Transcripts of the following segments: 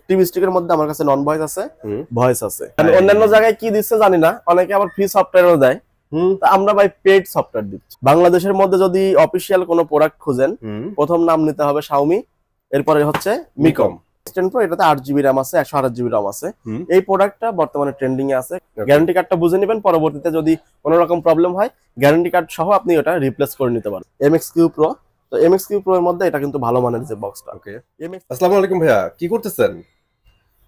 TV স্টিকের মধ্যে আমার কাছে নন ভয়েস আছে, ভয়েস আছে। অন্যান্য জায়গায় কি দিচ্ছে জানি না, অনেকে আবার ফ্রি সফটওয়্যারও দেয়। আমরা ভাই পেড সফটওয়্যার দিচ্ছি। বাংলাদেশের মধ্যে যদি অফিসিয়াল কোনো প্রোডাক্ট খুঁজেন, প্রথম নাম নিতে হবে শাওমি, এরপরে হচ্ছে মিকম। এটাতে 8GB RAM আছে, 128GB RAM আছে। এই প্রোডাক্টটা বর্তমানে ট্রেন্ডিং এ আছে। গ্যারান্টি কার্ডটা বুঝে নেবেন, পরবর্তীতে যদি কোনো রকম প্রবলেম হয় গ্যারান্টি কার্ড সহ আপনি ওটা রিপ্লেস করে নিতে পারেন। MXQ Pro, তো MXQ Pro এর মধ্যে এটা কিন্তু ভালো মানের যে বক্সটা। ওকে, আসসালামু আলাইকুম ভাইয়া, কি করতেছেন?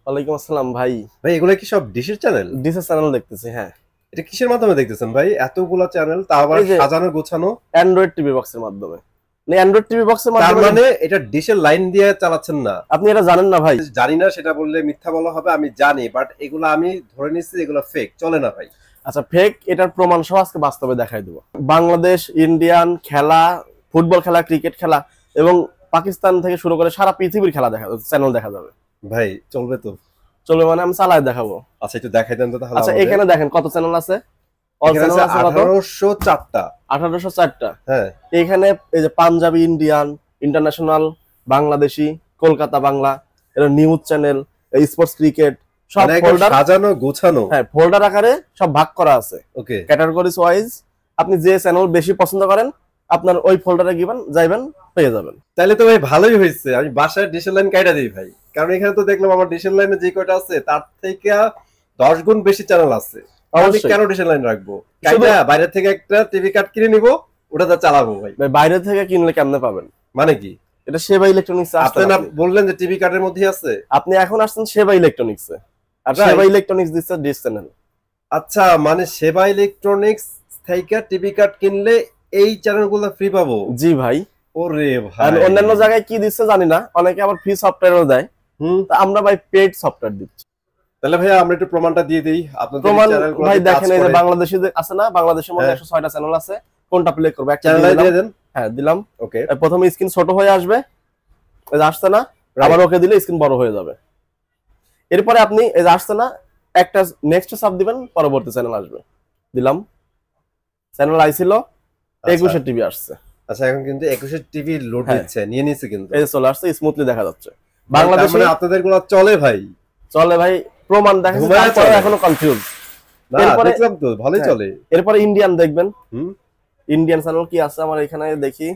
ওয়ালাইকুম আসসালাম ভাই। ভাই এগুলা কি সব ডিশের চ্যানেল? ডিশের চ্যানেল দেখতেছি। হ্যাঁ, এটা কিসের মাধ্যমে দেখতেছেন ভাই? এতগুলা চ্যানেল, তা আবার সাজানো গোছানো। অ্যান্ড্রয়েড টিভি বক্সের মাধ্যমে। অ্যান্ড্রয়েড টিভি বক্সের মাধ্যমে, তার মানে এটা ডিশের লাইন দিয়ে চালাচ্ছেন না? আপনি এটা জানেন না ভাই? জানি না, সেটা বললে মিথ্যা বলা হবে। আমি জানি, বাট এগুলা আমি ধরে নিচ্ছি এগুলা ফেক, চলে না ভাই। আচ্ছা, ফেক এটার প্রমাণ সহ আজকে বাস্তবে দেখাই দেবো। বাংলাদেশ, ইন্ডিয়ান খেলা, ফুটবল খেলা, ক্রিকেট খেলা এবং পাকিস্তান থেকে শুরু করে সারা পৃথিবীর খেলা দেখা যাবে, চ্যানেল দেখা যাবে। ভাই চলবে তো? চলবে মানে আমি চালায় দেখাবো। আচ্ছা একটু দেখাই দেন তো তাহলে। আচ্ছা এখানে দেখেন কত চ্যানেল আছে। 1804টা। 1804টা। হ্যাঁ, এখানে এই যে পাঞ্জাবি, ইন্ডিয়ান, ইন্টারন্যাশনাল, বাংলাদেশি, কলকাতা বাংলা, এটা নিউজ চ্যানেল, স্পোর্টস, ক্রিকেট, সব ফোল্ডার সাজানো গোছানো। হ্যাঁ, ফোল্ডার আকারে সব ভাগ করা আছে। ওকে, ক্যাটাগরিজ ওয়াইজ আপনি যে চ্যানেল বেশি পছন্দ করেন আপনার ওই ফোল্ডারে যাইবেন, পেয়ে যাবেন। তাহলে তো ভাই ভালোই হয়েছে, আমি বাসায় ডিশের লাইন কাইটা দিই ভাই। কারণ এখানে তো দেখলাম আমার ডিশের লাইনে যে কয়টা আছে তার থেকে 10 গুণ বেশি চ্যানেল আছে। আমি কেন ডিশের লাইন রাখবো? কাইটা বাইরে থেকে একটা টিভি কার্ড কিনে নিব, ওটাতে চালাবো ভাই। বাইরে থেকে কিনলে কেমনে পাবেন? মানে কি? এটা সেবা ইলেকট্রনিক্স। আপনি না বললেন যে টিভি কার্ডের মধ্যেই আছে? আপনি এখন আসছেন সেবা ইলেকট্রনিক্সে, আর সেবা ইলেকট্রনিক্স দিচ্ছে ডিশ চ্যানেল। আচ্ছা, মানে সেবা ইলেকট্রনিক্স থেকে টিভি কার্ড কিনলে এই চ্যানেলগুলো ফ্রি পাবো? জি ভাই। ওরে ভাই, আর অন্যান্য জায়গায় কি দিচ্ছে জানি না, অনেকে আবার ফ্রি সফটওয়্যারও দেয়। তা আমরা ভাই পেড সফটওয়্যার দিচ্ছি। তাহলে ভাই আমরা একটু প্রমাণটা দিয়ে দেই। আপনাদের চ্যানেলগুলো ভাই দেখেন, এই যে বাংলাদেশে আছে না, বাংলাদেশের মধ্যে 106টা চ্যানেল আছে। কোনটা প্লে করব? একটা চ্যানেল দিয়ে দেন। হ্যাঁ দিলাম। ওকে, প্রথমে স্ক্রিন ছোট হয়ে আসবে, এই যে আসছে না, আবার ওকে দিলে স্ক্রিন বড় হয়ে যাবে। এরপরে আপনি এই যে আসছে না, একটা নেক্সট চাপ দিবেন, পরবর্তী চ্যানেল আসবে। দিলাম, চ্যানেল আইছিল 21 টিভি আসছে। আচ্ছা, এখন কিন্তু 21 টিভি লোড দিচ্ছে, নিয়ে নিছে কিন্তু। এই চলে আসছে, স্মুথলি দেখা যাচ্ছে। বাংলাদেশে মানে আপনাদেরগুলো চলে ভাই? চলে ভাই, প্রমাণ দেখাচ্ছি, তারপরে এখনো কনফিউজ। না দেখলাম তো ভালোই চলে। এরপরে ইন্ডিয়ান দেখবেন। ইন্ডিয়ান চ্যানেল কি আছে আমার এখানে দেখি,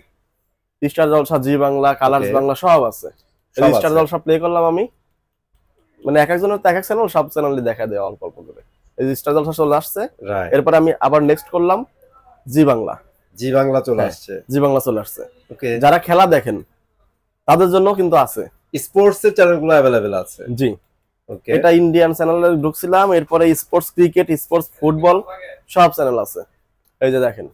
স্টার জলসা, জি বাংলা, কালারস বাংলা সব আছে। স্টার জলসা প্লে করলাম আমি, মানে এক একজনের তো এক এক চ্যানেল, সব চ্যানেলই দেখা দেয় অল্প অল্প করে। এই স্টার জলসা চলে আসছে। এরপর আমি আবার নেক্সট করলাম জি বাংলা। জি বাংলা চলে আসছে। জি বাংলা চলে আসছে। ওকে, যারা খেলা দেখেন তাদের জন্য কিন্তু আছে, স্পোর্টস এর চ্যানেলগুলো अवेलेबल আছে। জি। ওকে, এটা ইন্ডিয়ান চ্যানেলে ঢুকছিলাম, এরপরে স্পোর্টস, ক্রিকেট, স্পোর্টস, ফুটবল সব চ্যানেল আছে। এই যে দেখেন,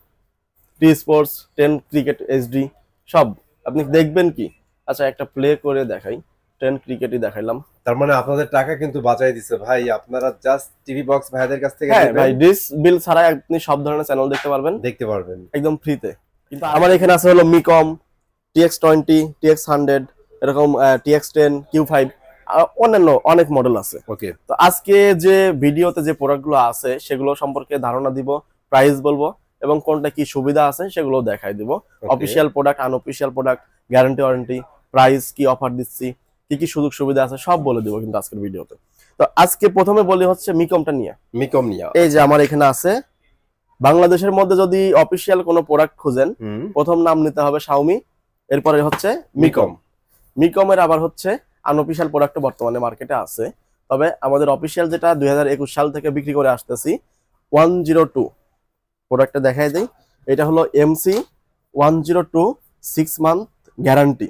টি স্পোর্টস, 10 ক্রিকেট এইচডি সব আপনি দেখবেন কি। আচ্ছা একটা প্লে করে দেখাই, 10 ক্রিকেটই দেখাইলাম। তার মানে আপনাদের টাকা কিন্তু বাঁচাই দিছে ভাই। আপনারা জাস্ট টিভি বক্স ভাইদের কাছ থেকে নেবেন। ভাই ডিশ বিল ছাড়া আপনি সব ধরনের চ্যানেল দেখতে পারবেন একদম ফ্রিতে। কিন্তু আমার এখানে আছে হলো মিকম, TX20, TX100, এরকম TX10, Q5, অন্যান্য অনেক মডেল আছে। ওকে, তো আজকে যে ভিডিওতে যে প্রোডাক্টগুলো আছে সেগুলো সম্পর্কে ধারণা দিব, প্রাইস বলবো এবং কোনটা কি সুবিধা আছে সেগুলো দেখাই দিব। Official product, unofficial product, guarantee warranty, price, কি অফার দিচ্ছি, কি কি সুযোগ সুবিধা আছে সব বলে দিব কিন্তু আজকের ভিডিওতে। তো আজকে প্রথমে বলি হচ্ছে মিকমটা নিয়ে। মিকম নিয়ে এই যে আমার এখানে আছে, বাংলাদেশের মধ্যে যদি অফিশিয়াল কোনো প্রোডাক্ট খুঁজেন প্রথম নাম নিতে হবে শাওমি, এরপরে হচ্ছে মিকম। মিকমের আবার হচ্ছে আনঅফিশিয়াল প্রোডাক্ট বর্তমানে মার্কেটে আছে, তবে আমাদের অফিশিয়াল যেটা 2021 সাল থেকে বিক্রি করে আসতেছি 102 প্রোডাক্টটা দেখাই দেই। এটা হলো MC 102 6 মান্থ গ্যারান্টি,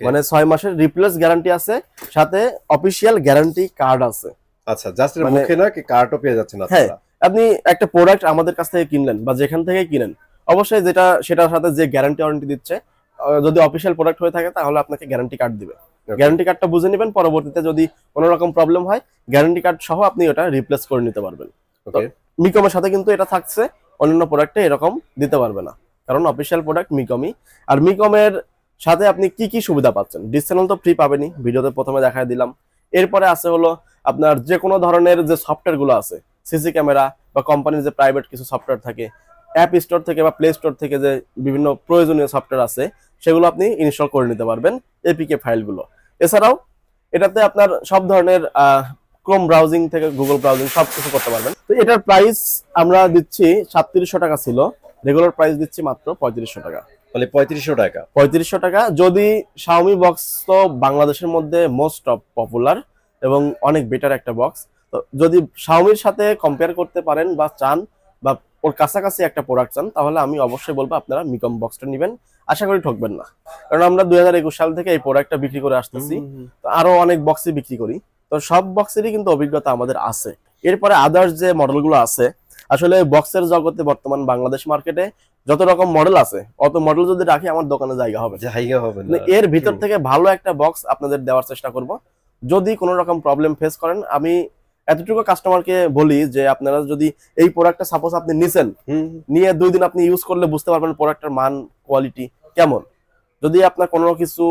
মানে 6 মাসের রিপ্লেস গ্যারান্টি আছে, সাথে অফিশিয়াল গ্যারান্টি কার্ড আছে। আচ্ছা, জাস্ট এর মুখে না কি কার্ডও পেয়ে যাচ্ছেন আপনারা? হ্যাঁ, আপনি একটা প্রোডাক্ট আমাদের কাছ থেকে কিনলেন বা যেখান থেকে কিনেন, অবশ্যই যেটা সেটার সাথে যে গ্যারান্টি ওয়ারেন্টি দিচ্ছে, যদি অফিশিয়াল প্রোডাক্ট হয়ে থাকে তাহলে আপনাকে গ্যারান্টি কার্ড দিবে। গ্যারান্টি কার্ডটা বুঝে নেবেন, পরবর্তীতে যদি কোনো রকম প্রবলেম হয় গ্যারান্টি কার্ড সহ আপনি ওটা রিপ্লেস করে নিতে পারবেন। মিকমের সাথে কিন্তু এটা থাকছে, অন্যান্য প্রোডাক্টে এরকম দিতে পারবে না, কারণ অফিশিয়াল প্রোডাক্ট মিকমই। আর মিকমের সাথে আপনি কি কি সুবিধা পাচ্ছেন, ডিশ চ্যানেল তো ফ্রি পাবেনই, ভিডিওতে প্রথমে দেখাই দিলাম। এরপরে আছে হলো আপনার যে কোনো ধরনের যে সফটওয়্যার গুলো আছে, সিসি ক্যামেরা বা কোম্পানির যে প্রাইভেট কিছু সফটওয়্যার থাকে, অ্যাপ স্টোর থেকে বা প্লে স্টোর থেকে যে বিভিন্ন প্রয়োজনীয় সফটওয়্যার আছে সেগুলো আপনি ইনস্টল করে নিতে পারবেন, এপিকে ফাইলগুলো। এছাড়াও এটাতে আপনার সব ধরনের ক্রোম ব্রাউজিং থেকে গুগল ব্রাউজিং সবকিছু করতে পারবেন। তো এটার প্রাইস আমরা দিচ্ছি 3700 টাকা ছিল, রেগুলার প্রাইস দিচ্ছি মাত্র 3500 টাকা। মানে 3500 টাকা। 3500 টাকা। যদি Xiaomi বক্স তো বাংলাদেশের মধ্যে মোস্ট অফ পপুলার এবং অনেক বেটার একটা বক্স। তো যদি Xiaomiর সাথে কম্পেয়ার করতে পারেন বা চান বা ওর কাছাকাছি একটা প্রোডাক্ট চান, তাহলে আমি অবশ্যই বলবো আপনারা মিকম বক্সটা নেবেন। আশা করি ঠকবেন না, কারণ আমরা 2021 সাল থেকে এই প্রোডাক্টটা বিক্রি করে আসতেছি। তো আরো অনেক বক্সই বিক্রি করি, তো সব বক্সেরই কিন্তু অভিজ্ঞতা আমাদের আছে। এরপরে আদার্স যে মডেলগুলো আছে, আসলে বক্সের জগতে বর্তমান বাংলাদেশ মার্কেটে যত রকম মডেল আছে, অত মডেল যদি রাখি আমার দোকানে জায়গা হবে না। এর ভিতর থেকে ভালো একটা বক্স আপনাদের দেওয়ার চেষ্টা করব। যদি কোনো রকম প্রবলেম ফেস করেন, আমি এতটুকু কাস্টমারকে বলি যে আপনারা যদি এই প্রোডাক্টটা সাপোজ আপনি নিছেন, নিয়ে 2 দিন আপনি ইউজ করলে বুঝতে পারবেন প্রোডাক্টের মান কোয়ালিটি কেমন। যদি আপনার কোনো কিছু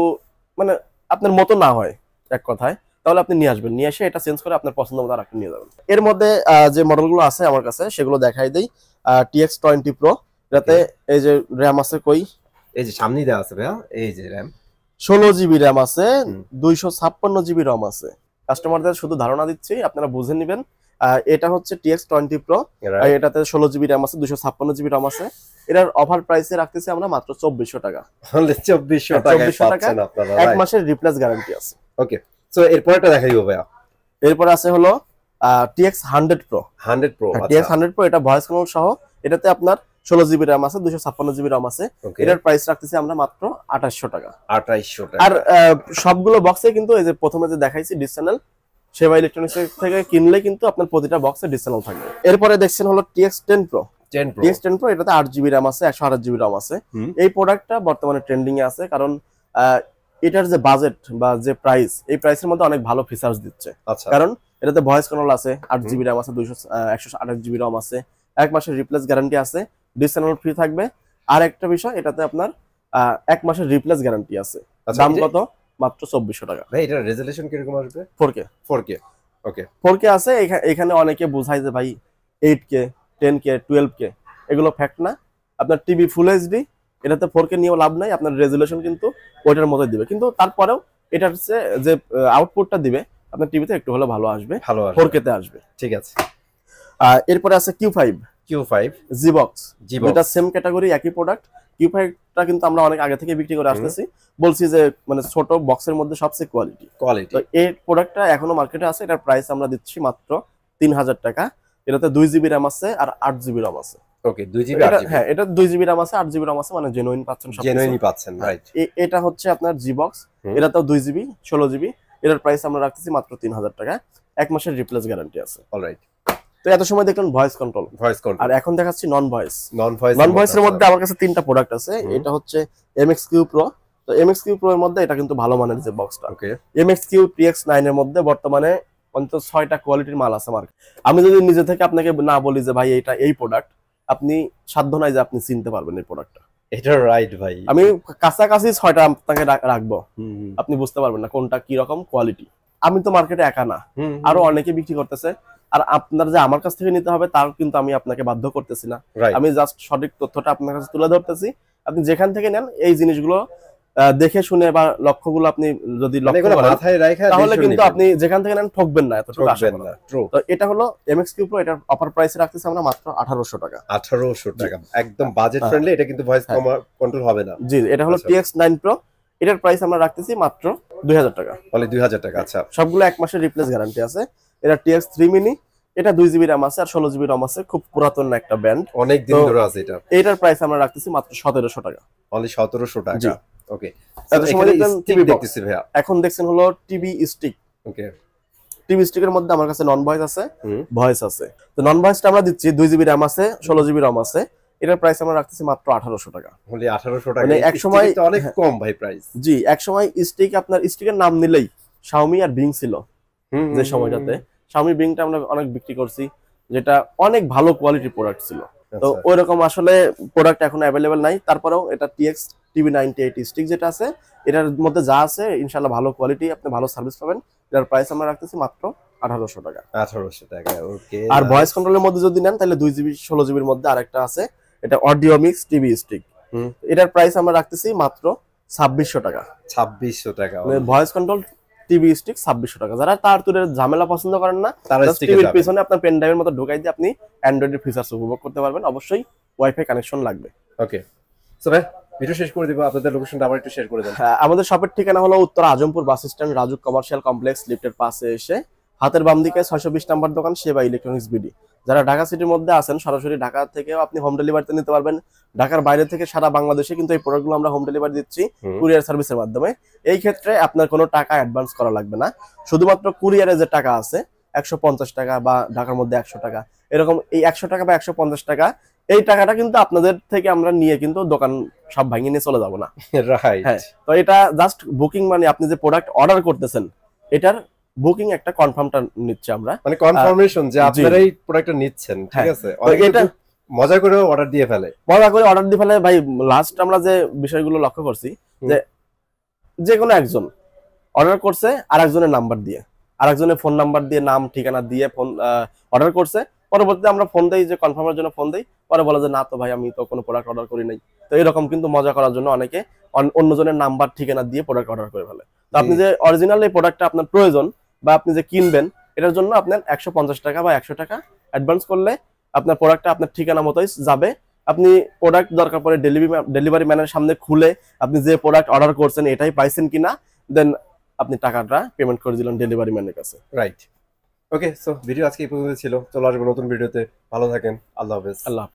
মানে আপনার মতো না হয় এক কথায়, তাহলে আপনি নিয়ে আসবেন, নিয়ে এসে এটা চেঞ্জ করে আপনার পছন্দ মতো আরেকটা নিয়ে যাবেন। এর মধ্যে যে মডেলগুলো আছে আমার কাছে সেগুলো দেখাই দেই। TX20 Pro, এটাতে এই যে র্যাম আছে, কই এই যে সামনে দেওয়া আছে ভাইয়া, এই যে র্যাম 16 জিবি র্যাম আছে, 256 জিবি রম আছে। কাস্টমারদের শুধু ধারণা দিচ্ছি, আপনারা বুঝে নেবেন। এটা হচ্ছে TX20 Pro, এটাতে 16 জিবি র্যাম আছে, 256 জিবি রম আছে। এটার অফার প্রাইসে রাখতেছি আমরা মাত্র 2400 টাকা। 2400 টাকা পাচ্ছেন আপনারা, এক মাসের রিপ্লেস গ্যারান্টি আছে। ওকে, সো এরপরটা দেখাই দিব ভাইয়া। এরপর আছে হলো TX100 Pro। 100 Pro, TX100 Pro এটা ভয়েস কন্ট্রোল সহ, এটাতে আপনার 16 জিবি র্যাম আছে, 256 জিবি রম আছে। এটার প্রাইস রাখতেছি আমরা মাত্র 2800 টাকা। 2800 টাকা। আর সবগুলো বক্সে কিন্তু এই যে প্রথমে যে দেখাইছি ডিসকাউন্ট সেবা ইলেকট্রনিক্স থেকে কিনলে কিন্তু আপনার প্রতিটা বক্সে ডিসকাউন্ট থাকবে। এরপরে দেখছেন হলো TX10 Pro। TX10 Pro এটাতে 8 জিবি র্যাম আছে, 128 জিবি রম আছে। এই প্রোডাক্টটা বর্তমানে ট্রেন্ডিং এ আছে, কারণ এটার যে বাজেট বা যে প্রাইস, এই প্রাইসের মধ্যে অনেক ভালো ফিচার্স দিচ্ছে। কারণ এটাতে ভয়েস কন্ট্রোল আছে, 8 জিবি র্যাম আছে, 128 জিবি রম আছে, 1 মাসের রিপ্লেস গ্যারান্টি আছে, ডিসকাউন্ট ফ্রি থাকবে। আর একটা বিষয়, এটাতে আপনার 1 মাসের রিপ্লেস গ্যারান্টি আছে। দাম কত? মাত্র 2400 টাকা। ভাই এটার রেজোলিউশন কিরকম আসবে? 4K। 4K, ওকে। 4K আছে। এখানে অনেকে বোঝায় যে ভাই 8K 10K 12K, এগুলো ফ্যাক্ট না। আপনার টিভি ফুল এইচডি, এটাতে 4K নিয়েও লাভ নাই, আপনার রেজোলিউশন কিন্তু ওইটার মতোই দিবে, কিন্তু তারপরেও এটার যে আউটপুটটা দিবে আপনার টিভিতে একটু হলে ভালো আসবে, 4K তে আসবে। ঠিক আছে। এরপরে আছে Q5 Gbox, যেটা সেম ক্যাটাগরি, একই প্রোডাক্ট। Q5টা কিন্তু আমরা অনেক আগে থেকে বিক্রি করে আসতেছি, বলছি যে মানে ছোট বক্সের মধ্যে সবচেয়ে কোয়ালিটি। তো এই প্রোডাক্টটা এখনো মার্কেটে আছে। এটার প্রাইস আমরা দিচ্ছি মাত্র 3000 টাকা। এটাতে 2 জিবি র্যাম আছে আর 8 জিবি রম আছে। ওকে, 2 জিবি 8 জিবি। হ্যাঁ, এটা 2 জিবি র্যাম আছে, 8 জিবি রম আছে, মানে জেনুইন পাচ্ছেন, সব জেনুইনই পাচ্ছেন, রাইট। এটা হচ্ছে আপনার Gbox, এটাতেও 2 জিবি 16 জিবি। এটার প্রাইস আমরা রাখতেছি মাত্র 3000 টাকা। 1 মাসের রিপ্লেস গ্যারান্টি আছে। অলরাইট। তো এত সময় দেখলেন ভয়েস কন্ট্রোল, আর এখন দেখাচ্ছি নন ভয়েসের মধ্যে আমার কাছে 3টা প্রোডাক্ট আছে। এটা হচ্ছে MXQ Pro। তো MXQ Pro এর মধ্যে এটা কিন্তু ভালো মানের যে বক্সটা। ওকে, MXQ TX9 এর মধ্যে বর্তমানে অন্তত 6টা কোয়ালিটির মাল আছে মার্কেট। আমি যদি নিজে থেকে আপনাকে না বলি যে ভাই এটা এই প্রোডাক্ট, আপনি সাধ্য নাই যে আপনি চিনতে পারবেন এই প্রোডাক্টটা। এটা রাইট ভাই, আমি কাছাকাছি 6টা আপনাকে রাখবো, আপনি বুঝতে পারবেন না কোনটা কি রকম কোয়ালিটি। আমি তো মার্কেটে একা না, আরো অনেকে বিক্রি করতেছে। আর আপনার যে আমার কাছ থেকে নিতে হবে তার কিন্তু আমি আপনাকে বাধ্য করতেছি না, আমি জাস্ট সঠিক তথ্যটা আপনার কাছে তুলে ধরতেছি। আপনি যেখান থেকে নেন এই জিনিসগুলো দেখে শুনে বা লক্ষ্যগুলো আপনি যদি লক্ষ্য করেন, তাহলে কিন্তু আপনি যেখান থেকে নেন ঠকবেন না, এতটুকু আশা করি। তো এটা হলো MXQ Pro, এটার অফার প্রাইসে রাখতেছি আমরা মাত্র 1800 টাকা। 1800 টাকা, একদম বাজেট ফ্রেন্ডলি। এটা কিন্তু ভয়েস কন্ট্রোল হবে না। জি, এটা হলো TX9 Pro, এটার প্রাইস আমরা রাখতেছি মাত্র 2000 টাকা। বলে 2000 টাকা। আচ্ছা, সবগুলো 1 মাসের রিপ্লেস গ্যারান্টি আছে। এটা TX3 মিনি, এটা 2 জিবি র্যাম আছে আর 16 জিবি রম আছে, খুব পুরাতন একটা ব্র্যান্ড, অনেক দিন ধরে আছে এটা। এটার প্রাইস আমরা রাখতেছি মাত্র 1700 টাকা। অনলি 1700 টাকা। ওকে, এত সময় দেখলেন টিভি দেখতেছি ভাইয়া। এখন দেখছেন হলো টিভি স্টিক। ওকে, টিভি স্টিকের মধ্যে আমার কাছে নন ভয়েস আছে, ভয়েস আছে। তো নন ভয়েসটা আমরা দিচ্ছি 2 জিবি র্যাম আছে, 16 জিবি রম আছে। এটার প্রাইস আমরা রাখতেছি মাত্র 1800 টাকা। অনলি 1800 টাকা। মানে এক সময় তো অনেক কম ভাই প্রাইস। জি, এক সময় স্টিক, আপনার স্টিকের নাম নিলেই Xiaomi আর Bing ছিল। যে সময়টাতে Xiaomi Bingটা আমরা অনেক বিক্রি করছি, যেটা অনেক ভালো কোয়ালিটির প্রোডাক্ট ছিল। তো ওইরকম আসলে প্রোডাক্ট এখন অ্যাভেলেবেল নাই। তারপরেও এটা TX TV98 স্টিক যেটা আছে, এটার মধ্যে যা আছে ইনশাআল্লাহ ভালো কোয়ালিটি, আপনি ভালো সার্ভিস পাবেন। এটার প্রাইস আমরা রাখতেছি মাত্র 1800 টাকা। 1800 টাকা। ওকে, আর ভয়েস কন্ট্রোলের মধ্যে যদি নেন তাহলে 2 জিবি 16 জিবির মধ্যে আরেকটা আছে, এটা অডিও মিক্স টিভি স্টিক। এটার প্রাইস আমরা রাখতেছি মাত্র 2600 টাকা। 2600 টাকা। মানে ভয়েস কন্ট্রোল টিভি স্টিক 2600 টাকা। যারা তার তুরের ঝামেলা পছন্দ করেন না, তারা জাস্ট স্টিকে টিভির যাবে। পিছনে আপনার পেন ড্রাইভের মতো ঢুকাই দিয়ে আপনি অ্যান্ড্রয়েডের ফিচার্স উপভোগ করতে পারবেন। অবশ্যই ওয়াইফাই কানেকশন লাগবে। ওকে, সো ভাই ভিডিও শেষ করে দিব, আপনাদের লোকেশনটা আবার একটু শেয়ার করে দেন। আমাদের শপের ঠিকানা হলো উত্তর Azampur bus stand, RAJUK commercial complex লিফটের পাশে এসে হাতের বাম দিকে 620 নাম্বার দোকান সেবা ইলেকট্রনিক্স বিডি। যারা ঢাকা সিটির মধ্যে আছেন সরাসরি ঢাকা থেকেও আপনি হোম ডেলিভারিতে নিতে পারবেন। ঢাকার বাইরে থেকে সারা বাংলাদেশে কিন্তু এই প্রোডাক্টগুলো আমরা হোম ডেলিভারি দিচ্ছি কুরিয়ার সার্ভিসের মাধ্যমে। এই ক্ষেত্রে আপনার কোনো টাকা অ্যাডভান্স করা লাগবে না, শুধুমাত্র কুরিয়ারে যে টাকা আছে 150 টাকা বা ঢাকার মধ্যে 100 টাকা, এরকম এই 100 টাকা বা 150 টাকা এই টাকাটা কিন্তু আপনাদের থেকে আমরা নিয়ে কিন্তু দোকান সব ভাঙিয়ে নিয়ে চলে যাবো না। রাইট। হ্যাঁ, তো এটা জাস্ট বুকিং, মানে আপনি যে প্রোডাক্ট অর্ডার করতেছেন এটার বুকিং একটা কনফার্মটা নিচ্ছে আমরা, মানে কনফার্মেশন যে আপনারা এই প্রোডাক্টটা নিচ্ছেন, ঠিক হ্যাঁ। আছে? তো অনেকে এটা কিন্তু মজা করে অর্ডার দিয়ে ফেলে। মজা করে অর্ডার দিয়ে ফেলে ভাই। লাস্ট আমরা যে বিষয়গুলো লক্ষ্য করছি যে যে কোনো একজন অর্ডার করছে আর একজনের নাম্বার দিয়ে, আর একজনের ফোন নাম্বার দিয়ে, নাম ঠিকানা দিয়ে ফোন অর্ডার করছে। পরবর্তীতে আমরা ফোন দেই, যে কনফার্মের জন্য ফোন দেই, পরে বলে যে না তো ভাই আমি তো কোনো প্রোডাক্ট অর্ডার করি নাই। তো এরকম কিন্তু মজা করার জন্য অনেকে অন্যজনের নাম্বার ঠিকানা দিয়ে প্রোডাক্ট অর্ডার করে ফেলে। তো আপনি যে অরিজিনাল এই প্রোডাক্টটা আপনার প্রয়োজন বা আপনি যে কিনবেন, এটার জন্য আপনার 150 টাকা বা 100 টাকা অ্যাডভান্স করলে আপনার প্রোডাক্টটা আপনার ঠিকানা মতোই যাবে। আপনি প্রোডাক্ট দরকার পড়ে ডেলিভারি ম্যানের সামনে খুলে আপনি যে প্রোডাক্ট অর্ডার করছেন এটাই পাইছেন কিনা, দেন আপনি টাকাটা পেমেন্ট করে দিলেন ডেলিভারি ম্যানের কাছে। রাইট। ওকে, সো ভিডিও আজকে এই পর্যন্ত ছিল। চলো আসবো নতুন ভিডিওতে। ভালো থাকেন। আল্লাহ হাফেজ। আল্লাহ হাফেজ।